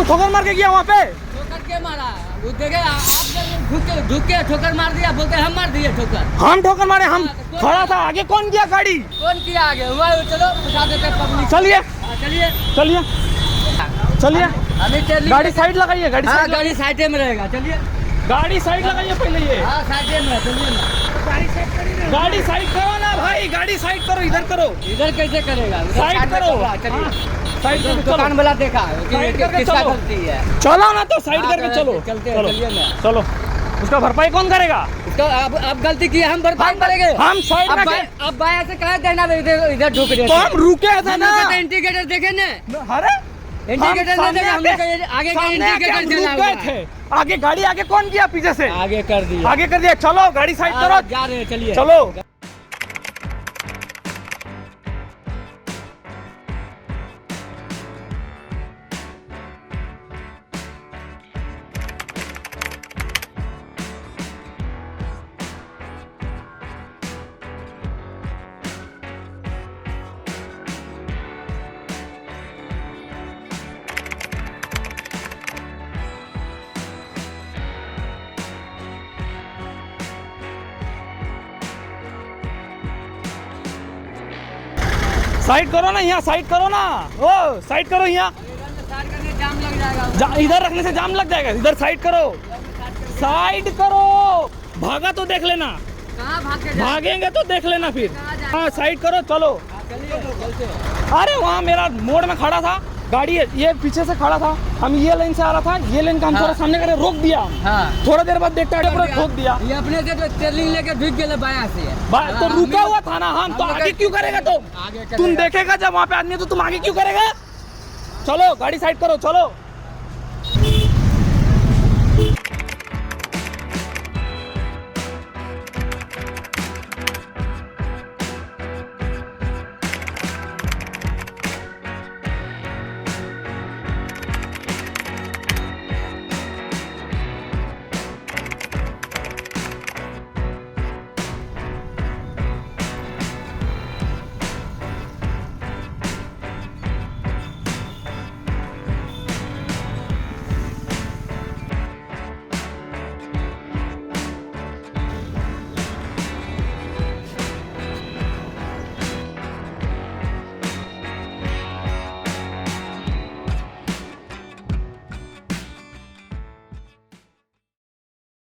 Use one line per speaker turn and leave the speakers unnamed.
ठोकर मार के गया वहाँ पे?
ठोकर के मारा? वो देखे आप झुक के ठोकर मार दिया, बोलते हम मार दिए ठोकर।
हम ठोकर मारे? हम खड़ा था, आगे कौन किया गाड़ी?
कौन किया आगे? हुआ चलो उठा देते पब्लिक।
चलिए
चलिए
चलिए चलिए,
अभी
गाड़ी साइड लगाइए, गाड़ी
हाँ
साइड
गाड़ी साइड में रहेगा। चलिए
गाड़ी साइड लगाइए पहले। ये
हाँ साइड में, चलिए ना।
गाड़ी साइड करो ना भाई, गाड़ी साइड करो, इधर करो,
इधर कैसे करेगा?
साइड करो।
चलिए
साइड करो,
दुकान वाला देखा
साइड करके
किसका
चलो।
गलती है?
चलो ना तो साइड
हाँ,
करके चलो।
चलते हैं,
चलो
चलिए ना।
चलो, उसका भरपाई कौन करेगा?
इसका अब गलती की है, हम भरपाई करेंगे।
हम साइड
अब
में
अब बाया से कहे देना, इधर ढुक रहे
तो हम रुके थे ना।
इंडिकेटर देखे ना,
अरे
इंडिकेटर नहीं देखे, हम लोग आगे का इंडिकेटर जला हुआ है।
थे, आगे गाड़ी आगे कौन किया? पीछे से
आगे कर दिया,
आगे कर दिया। चलो गाड़ी साइड करो,
जा रहे हैं, चलिए
चलो। साइड करो ना, यहाँ साइड करो ना, ओ साइड करो यहाँ।
जाम लग जाएगा,
इधर रखने से जाम लग जाएगा, इधर साइड करो, साइड करो। भागा तो देख लेना,
कहाँ भाग के
भागेंगे तो देख लेना फिर। हाँ साइड करो, चलो।
चलते।
अरे वहाँ मेरा मोड़ में खड़ा था गाड़ी, ये पीछे से खड़ा था, हम ये लाइन से आ रहा था, ये लाइन का हम थोड़ा सामने करे, रोक दिया।
हाँ
थोड़ा देर बाद देखता है ठोक दिया।
ये अपने से तो ट्रेनिंग लेके ढुक गए बाया से।
तो रुका हुआ था ना, हम तो आगे क्यों करेगा? तो
आगे
तुम देखेगा जब वहाँ पे आदमी है तो तुम आगे क्यों करेगा? चलो गाड़ी साइड करो, चलो।